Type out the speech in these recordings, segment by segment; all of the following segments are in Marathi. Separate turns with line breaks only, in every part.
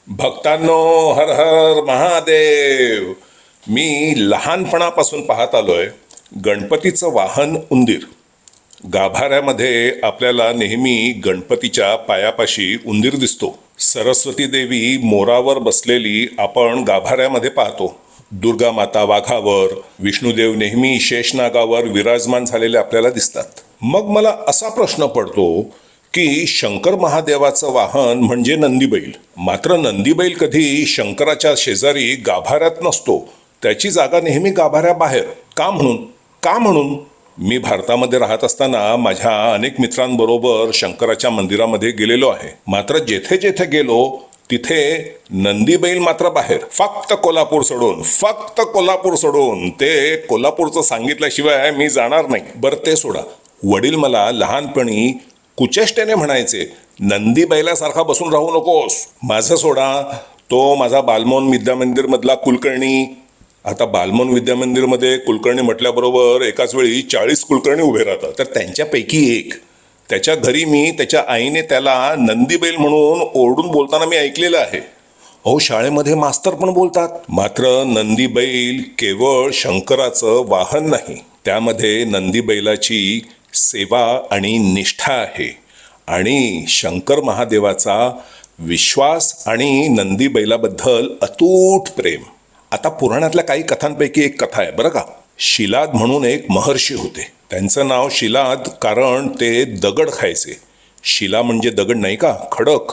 भक्तांनो, हर हर महादेव. मी लहानपणापासून पाहत आलोय गणपतीचं वाहन उंदीर. गाभाऱ्यामध्ये आपल्याला नेहमी गणपतीच्या पायापाशी उंदीर दिसतो. सरस्वती देवी मोरावर बसलेली आपण गाभाऱ्यामध्ये पाहतो. दुर्गा माता वाघावर, विष्णुदेव नेहमी शेषनागावर विराजमान झालेले आपल्याला दिसतात. मग मला असा प्रश्न पडतो की शंकर महादेवाचं वाहन म्हणजे नंदीबैल. मात्र नंदीबैल कधी शंकराच्या शेजारी गाभाऱ्यात नसतो. त्याची जागा नेहमी गाभाऱ्याबाहेर. का म्हणून मी भारतामध्ये राहत असताना माझ्या अनेक मित्रांबरोबर शंकराच्या मंदिरामध्ये गेलेलो आहे. मात्र जेथे जेथे गेलो तिथे नंदीबैल मात्र बाहेर. फक्त कोल्हापूर सोडून ते कोल्हापूरचं सांगितल्याशिवाय मी जाणार नाही. बरं ते सोडा. वडील मला लहानपणी कुचेष्टेने म्हणायचे, नंदी बैलासारखा बसून राहू नकोस. माझं सोडा, तो माझा बालमोहन विद्यामंदिर मधला कुलकर्णी. आता बालमोहन विद्यामंदिरमध्ये कुलकर्णी म्हटल्याबरोबर एकाच वेळी 40 कुलकर्णी उभे राहतात. तर त्यांच्यापैकी एक, त्याच्या घरी मी त्याच्या आईने त्याला नंदीबैल म्हणून ओरडून बोलताना मी ऐकलेलं आहे. अहो, शाळेमध्ये मास्तर पण बोलतात. मात्र नंदीबैल केवळ शंकराचं वाहन नाही, त्यामध्ये नंदीबैलाची सेवा आणि निष्ठा आहे आणि शंकर महादेवाचा विश्वास आणि नंदीबैलाबद्दल अतूट प्रेम. आता पुराणातल्या काही कथांपैकी एक कथा आहे बरं का. शिलाद म्हणून एक महर्षी होते. त्यांचं नाव शिलाद कारण ते दगड खायचे. शिला म्हणजे दगड नाही का, खडक.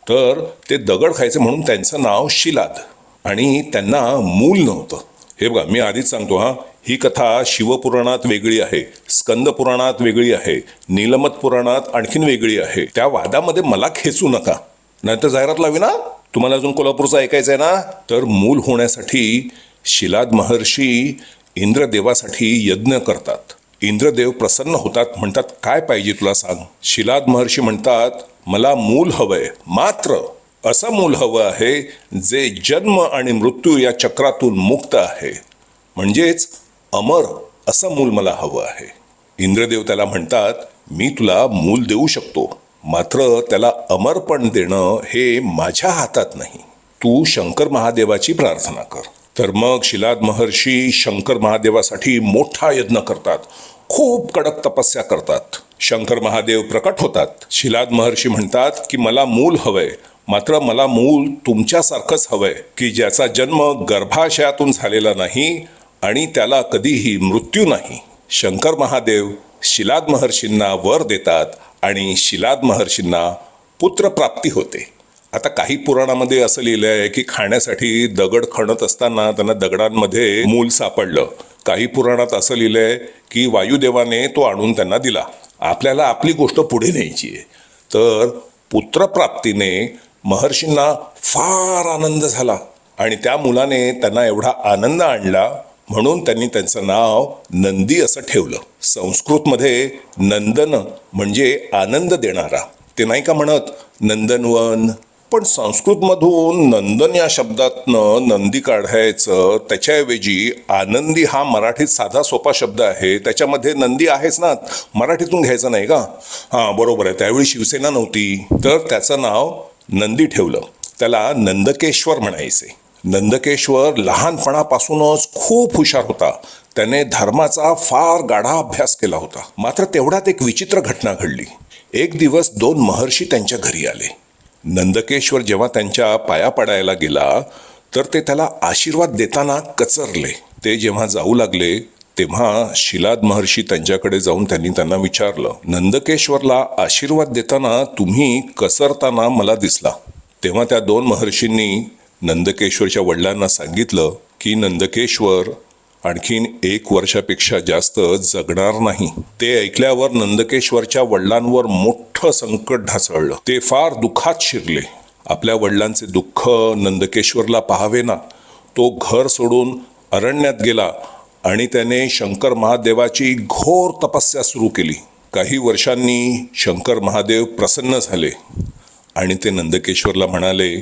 तर ते दगड खायचे म्हणून त्यांचं नाव शिलाद. आणि त्यांना मूल नव्हतं. हे बघा, मी आधीच सांगतो हा, ही कथा शिवपुराणात वेगळी आहे, स्कंद पुराणात वेगळी आहे, नीलमत पुराणात आणखीन वेगळी आहे. त्या वादामध्ये मला खेचू नका, नाहीतर जाहिरात लावी ना. तुम्हाला अजून कोल्हापूरचं ऐकायचं आहे ना. तर मूल होण्यासाठी शिलाद महर्षी इंद्रदेवासाठी यज्ञ करतात. इंद्रदेव प्रसन्न होतात, म्हणतात काय पाहिजे तुला सांग. शिलाद महर्षी म्हणतात, मला मूल हवंय, मात्र असं मूल हवं आहे जे जन्म आणि मृत्यू या चक्रातून मुक्त आहे, म्हणजेच अमर असं मूल मला हवं आहे. इंद्रदेव त्याला म्हणतात, मी तुला मूल देऊ शकतो, मात्र त्याला अमरपण देणं हे माझ्या हातात नाही. तू शंकर महादेवाची प्रार्थना कर. तर मग शिलाद महर्षी शंकर महादेवासाठी मोठा यज्ञ करतात. खूप कडक तपस्या करतात. शंकर महादेव प्रकट होतात. शिलाद महर्षी म्हणतात की मला मूल हवंय, मात्र मला मूल तुमच्यासारखंच हवंय की ज्याचा जन्म गर्भाशयातून झालेला नाही आणि त्याला कधीही मृत्यू नाही. शंकर महादेव शिलाद महर्षींना वर देतात आणि शिलाद महर्षींना पुत्रप्राप्ती होते. आता काही पुराणामध्ये असं लिहिलं आहे की खाण्यासाठी दगड खणत असताना त्यांना दगडांमध्ये मूल सापडलं. काही पुराणात असं लिहिलंय की वायुदेवाने तो आणून त्यांना दिला. आपल्याला आपली गोष्ट पुढे न्यायची आहे. तर पुत्रप्राप्तीने महर्षींना फार आनंद झाला आणि त्या मुलाने त्यांना एवढा आनंद आणला म्हणून त्यांनी त्यांचं नाव नंदी असं ठेवलं. संस्कृतमध्ये नंदन म्हणजे आनंद देणारा. ते नाही का म्हणत नंदनवन. पण संस्कृतमधून नंदन या शब्दातनं नंदी काढायचं, त्याच्याऐवजी आनंदी हा मराठीत साधा सोपा शब्द आहे, त्याच्यामध्ये नंदी आहेच ना, मराठीतून घ्यायचं नाही का. हां, बरोबर आहे. त्यावेळी शिवसेना नव्हती, तर त्याचं नाव नंदी ठेवलं. त्याला नंदकेश्वर म्हणायचे. नंदकेश्वर लहानपणापासूनच खूप हुशार होता. त्याने धर्माचा फार गाढा अभ्यास केला होता. मात्र तेवढ्यात एक विचित्र घटना घडली. एक दिवस 2 महर्षी त्यांच्या घरी आले. नंदकेश्वर जेव्हा त्यांच्या पाया पडायला गेला तर ते त्याला आशीर्वाद देताना कचरले. ते जेव्हा जाऊ लागले तेव्हा शिलाद महर्षी त्यांच्याकडे जाऊन त्यांना विचारलं, नंदकेश्वरला आशीर्वाद देताना तुम्ही कचरताना मला दिसला. तेव्हा त्या 2 महर्षींनी नंदकेश्वरच्या वडिलांना सांगितलं की नंदकेश्वर आणखीन 1 वर्षापेक्षा जास्त जगणार नाही. ते ऐकल्यावर नंदकेश्वरच्या वडिलांवर मोठं संकट ढासळलं. ते फार दुःखात शिरले. आपल्या वडिलांचे दुःख नंदकेश्वरला पाहावे ना, तो घर सोडून अरण्यात गेला आणि त्याने शंकर महादेवाची घोर तपस्या सुरू केली. काही वर्षांनी शंकर महादेव प्रसन्न झाले आणि ते नंदकेश्वरला म्हणाले,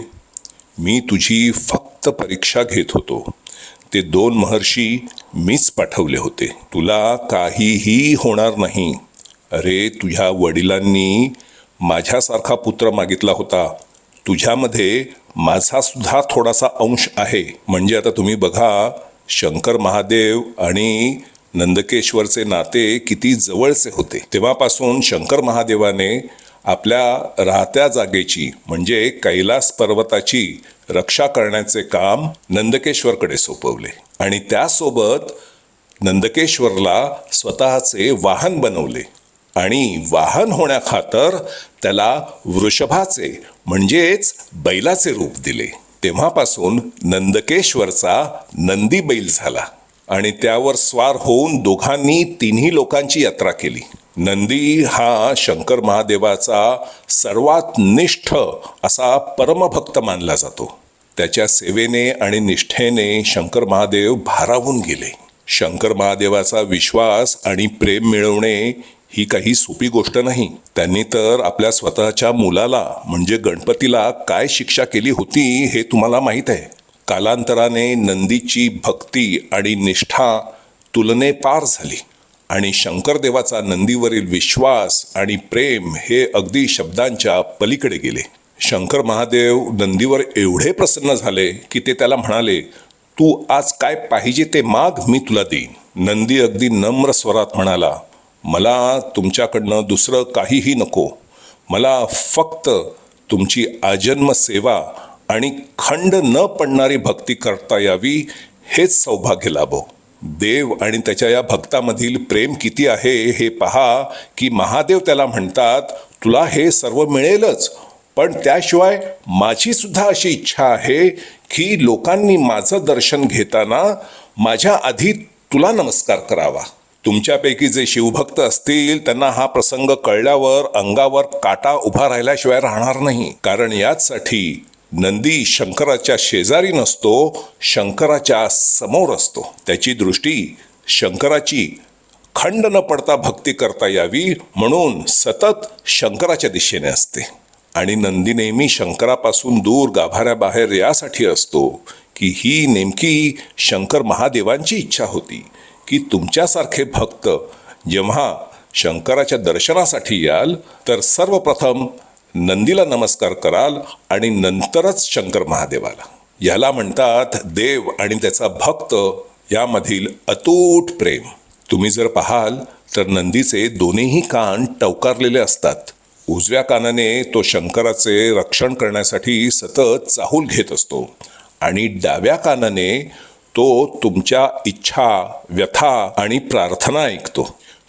मी तुझी फक्त परीक्षा घेत होतो. ते 2 महर्षी मीच पाठवले होते. तुला काहीही होणार नाही. अरे, तुझ्या वडिलांनी माझ्यासारखा पुत्र मागितला होता. तुझ्यामध्ये माझा सुद्धा थोडासा अंश आहे. म्हणजे आता तुम्ही बघा, शंकर महादेव आणि नंदकेश्वरचे नाते किती जवळचे होते. तेव्हापासून शंकर महादेवाने आपल्या राहत्या जागेची म्हणजे कैलास पर्वताची रक्षा करण्याचे काम नंदकेश्वरकडे सोपवले आणि त्यासोबत नंदकेश्वरला स्वतःचे वाहन बनवले आणि वाहन होण्याखातर त्याला वृषभाचे म्हणजेच बैलाचे रूप दिले. तेव्हापासून नंदकेश्वरचा नंदी बैल झाला आणि त्यावर स्वार होऊन दोघांनी तिन्ही लोकांची यात्रा केली. नंदी हा शंकर महादेवाचा सर्वात निष्ठ असा परमभक्त मानला जातो. त्याच्या सेवेने आणि निष्ठेने शंकर महादेव भारावून गेले. शंकर महादेवाचा विश्वास आणि प्रेम मिळवणे ही काही सोपी गोष्ट नाही. त्यांनी तर आपल्या स्वतःच्या मुलाला म्हणजे गणपतीला काय शिक्षा केली होती हे तुम्हाला माहीत आहे. कालांतराने नंदीची भक्ती आणि निष्ठा तुलनेपार झाली आणि शंकरदेवाचा नंदीवरील विश्वास आणि प्रेम हे अगदी शब्दांच्या पलीकडे गेले. शंकर महादेव नंदीवर एवढे प्रसन्न झाले की ते त्याला म्हणाले, तू आज काय पाहिजे ते माग, मी तुला देईन. नंदी अगदी नम्र स्वरात म्हणाला, मला तुमच्याकडनं दुसरं काहीही नको. मला फक्त तुमची आजन्म सेवा आणि खंड न पडणारी भक्ती करता यावी हेच सौभाग्य लाभो. देव आणि त्याच्या या भक्तामधील प्रेम किती आहे हे पहा की महादेव त्याला म्हणतात, तुला हे सर्व मिळेलच, पण त्याशिवाय माझी सुद्धा अशी इच्छा आहे की लोकांनी माझं दर्शन घेताना माझ्या आधी तुला नमस्कार करावा. तुमच्यापैकी जे शिवभक्त असतील त्यांना हा प्रसंग कळल्यावर अंगावर काटा उभा राहिल्याशिवाय राहणार नाही. कारण याचसाठी नंदी शंकराच्या शेजारी नसतो, शंकराच्या समोर असतो. त्याची दृष्टी शंकराची खंड न पडता भक्ती करता यावी म्हणून सतत शंकराच्या दिशेने असते. आणि नंदी नेहमी शंकरापासून दूर गाभाऱ्याबाहेर यासाठी असतो की ही नेमकी शंकर महादेवांची इच्छा होती की तुमच्यासारखे भक्त जेव्हा शंकराच्या दर्शनासाठी याल तर सर्वप्रथम नंदीला नमस्कार कराल आणि नंतरच शंकर महादेवाला. याला म्हणतात देव आणि त्याचा भक्त यामधील अतूट प्रेम. तुम्ही जर पाहाल तर नंदीचे दोन्हीही कान टवकारलेले असतात. उजव्या कानाने तो शंकराचे रक्षण करण्यासाठी सतत चाहूल घेत असतो आणि डाव्या कानाने तो तुमच्या इच्छा, व्यथा आणि प्रार्थना ऐकतो.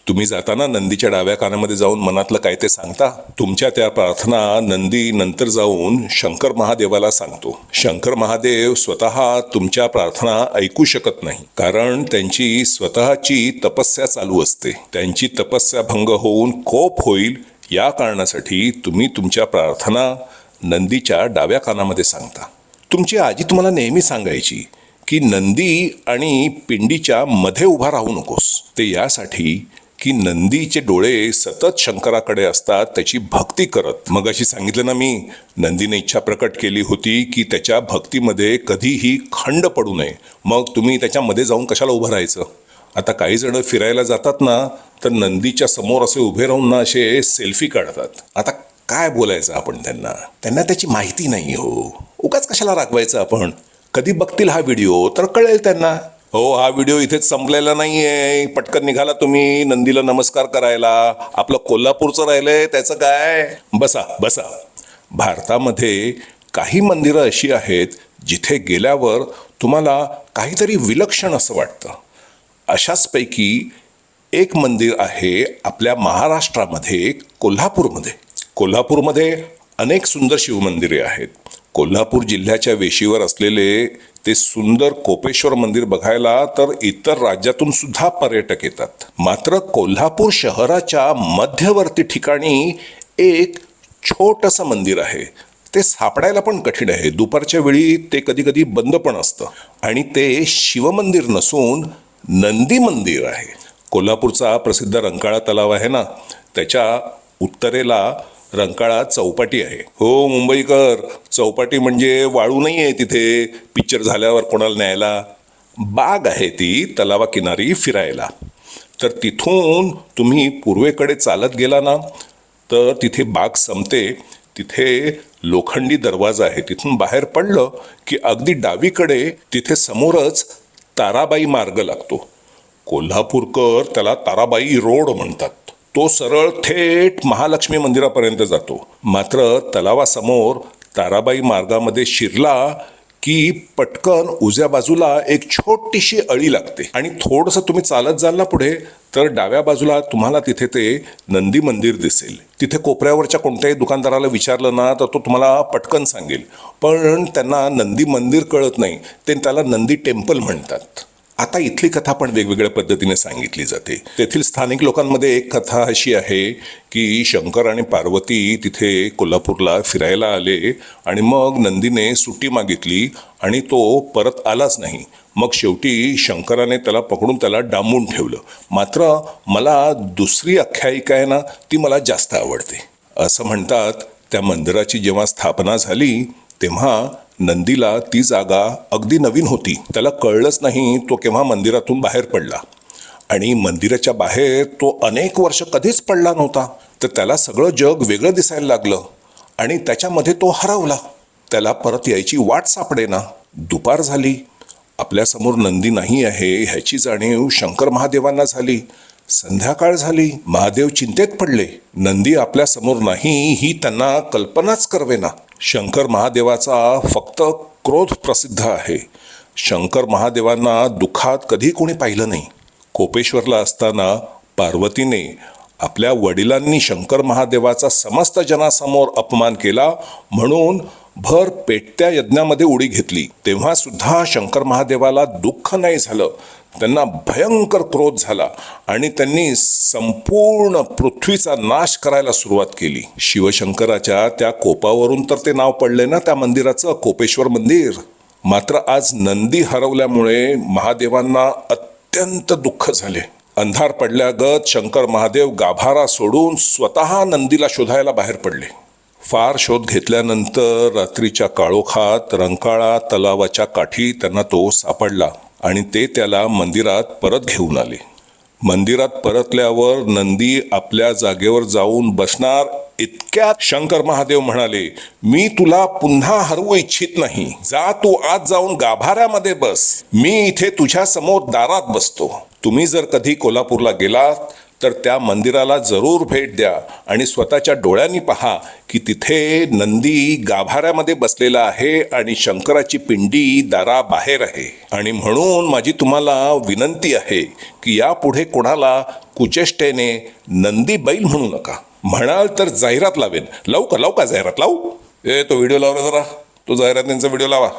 तुम्ही जाताना नंदीच्या डाव्या कानामध्ये जाऊन मनातलं काय ते सांगता. तुमच्या त्या प्रार्थना नंदी नंतर जाऊन शंकर महादेवाला सांगतो. शंकर महादेव स्वतः तुमच्या प्रार्थना ऐकू शकत नाही, कारण त्यांची स्वतःची तपस्या चालू असते. त्यांची तपस्या भंग होऊन कोप होईल या कारणासाठी तुम्ही तुमच्या प्रार्थना नंदीच्या डाव्या कानामध्ये सांगता. तुमची आजी तुम्हाला नेहमी सांगायची की नंदी आणि पिंडीच्या मध्ये उभा राहू नकोस. ते यासाठी की नंदीचे डोळे सतत शंकराकडे असतात त्याची भक्ती करत. मग अशी सांगितलं ना मी, नंदीने इच्छा प्रकट केली होती की त्याच्या भक्तीमध्ये कधीही खंड पडू नये. मग तुम्ही त्याच्यामध्ये जाऊन कशाला उभं राहायचं. आता काही जण फिरायला जातात ना तर नंदीच्या समोर असे उभे राहून ना असे सेल्फी काढतात. आता काय बोलायचं आपण त्यांना त्याची माहिती नाही हो. उगाच कशाला रागवायचं आपण. कधी बघतील हा व्हिडिओ तर कळेल त्यांना. हो, हा व्हिडिओ इथेच संपलेला नाहीये. पटकन निघाला तुम्ही नंदीला नमस्कार करायला. आपलं कोल्हापूरचं राहिलंय त्याचं काय. बसा बसा. भारतामध्ये काही मंदिरं अशी आहेत जिथे गेल्यावर तुम्हाला काहीतरी विलक्षण असं वाटतं. अशाचपैकी एक मंदिर आहे आपल्या महाराष्ट्रामध्ये कोल्हापूरमध्ये. कोल्हापूरमध्ये अनेक सुंदर शिवमंदिरे आहेत. कोल्हापूर जिल्ह्याच्या वेशीवर असलेले ते सुंदर कोपेश्वर मंदिर बघायला तर इतर राज्यातून सुद्धा पर्यटक येतात. मात्र कोल्हापूर शहराच्या मध्यवर्ती ठिकाणी एक छोटंसं मंदिर आहे. ते सापडायला पण कठीण आहे. दुपारच्या वेळी ते कधी कधी बंद पण असतं आणि ते शिवमंदिर नसून नंदी मंदिर आहे. कोल्हापूरचा प्रसिद्ध रंकाळा तलाव आहे ना, त्याच्या उत्तरेला रंकाळा चौपाटी आहे. हो मुंबईकर, चौपाटी म्हणजे वाळू नाही आहे तिथे पिक्चर झाल्यावर कोणाला न्यायला. बाग आहे ती तलावाकिनारी फिरायला. तर तिथून तुम्ही पूर्वेकडे चालत गेला ना तर तिथे बाग संपते. तिथे लोखंडी दरवाजा आहे. तिथून बाहेर पडलं की अगदी डावीकडे तिथे समोरच ताराबाई मार्ग लागतो. कोल्हापूरकर त्याला ताराबाई रोड म्हणतात. तो सरळ थेट महालक्ष्मी मंदिरापर्यंत जातो. मात्र तलावासमोर ताराबाई मार्गामध्ये शिरला की पटकन उजव्या बाजूला एक छोटीशी अळी लागते आणि थोडंसं तुम्ही चालत जाल ना पुढे तर डाव्या बाजूला तुम्हाला तिथे ते नंदी मंदिर दिसेल. तिथे कोपऱ्यावरच्या कोणत्याही दुकानदाराला विचारलं ना तर तो तुम्हाला पटकन सांगेल. पण त्यांना नंदी मंदिर कळत नाही, ते त्याला नंदी टेम्पल म्हणतात. आता इथली कथा पण वेगवेगळ्या पद्धतीने सांगितली जाते. तेथील स्थानिक लोकांमध्ये एक कथा अशी आहे की शंकर आणि पार्वती तिथे कोल्हापूरला फिरायला आले आणि मग नंदीने सुट्टी मागितली आणि तो परत आलाच नाही. मग शेवटी शंकराने त्याला पकडून त्याला डांबून ठेवलं. मात्र मला दुसरी आख्यायिका आहे ना ती मला जास्त आवडते. असं म्हणतात त्या मंदिराची जेव्हा स्थापना झाली तेव्हा नंदीला ती जागा अगदी नवीन होती. त्याला कळलंच नाही तो केव्हा मंदिरातून बाहेर पडला आणि मंदिराच्या बाहेर तो अनेक वर्ष कधीच पडला नव्हता. तर त्याला सगळं जग वेगळं दिसायला लागलं आणि त्याच्यामध्ये तो हरवला. त्याला परत यायची वाट सापडेना. दुपार झाली, आपल्यासमोर नंदी नाही आहे ह्याची जाणीव शंकर महादेवांना झाली. संध्याकाळ झाली, महादेव चिंतेत पडले. नंदी आपल्यासमोर नाही ही त्यांना कल्पनाच करवेना. शंकर महादेवाचा फक्त क्रोध प्रसिद्ध आहे. शंकर महादेवांना दुःखात कधी कोणी पाहिलं नाही. कोपेश्वरला असताना पार्वतीने आपल्या वडिलांनी शंकर महादेवाचा समस्त जनासमोर अपमान केला म्हणून भर पेटत्या यज्ञामध्ये उडी घेतली. तेव्हा सुद्धा शंकर महादेवाला दुःख नाही झालं. त्यांना भयंकर क्रोध झाला आणि त्यांनी संपूर्ण पृथ्वीचा नाश करायला सुरुवात केली. शिवशंकराच्या त्या कोपावरून तर ते नाव पडले ना त्या मंदिराचं, कोपेश्वर मंदिर. मात्र आज नंदी हरवल्यामुळे महादेवांना अत्यंत दुःख झाले. अंधार पडल्यागत शंकर महादेव गाभारा सोडून स्वतः नंदीला शोधायला बाहेर पडले. फार शोध घेतल्यानंतर रात्रीच्या काळोखात रंकाळा तलावाच्या काठी त्यांना तो सापडला आणि ते त्याला मंदिरात परत घेऊन आले. मंदिरात परतल्यावर नंदी आपल्या जागेवर जाऊन बसणार इतक्यात शंकर महादेव म्हणाले, मी तुला पुन्हा हरवू इच्छित नाही. जा तू आत जाऊन गाभाऱ्यामध्ये बस. मी इथे तुझ्या समोर दारात बसतो. तुम्ही जर कधी कोल्हापूरला गेलात तर त्या मंदिराला जरूर भेट द्या आणि स्वतःच्या डोळ्यांनी पहा की तिथे नंदी गाभाऱ्यामध्ये बसलेला आहे आणि शंकराची पिंडी दाराबाहेर आहे. आणि म्हणून माझी तुम्हाला विनंती आहे की यापुढे कोणाला कुचेष्टेने नंदी बैल म्हणू नका. म्हणाल तर जाहिरात लावेन. लावू का जाहिरात लावू? तो व्हिडिओ लावला जरा, तो जाहिरातींचा व्हिडिओ लावा.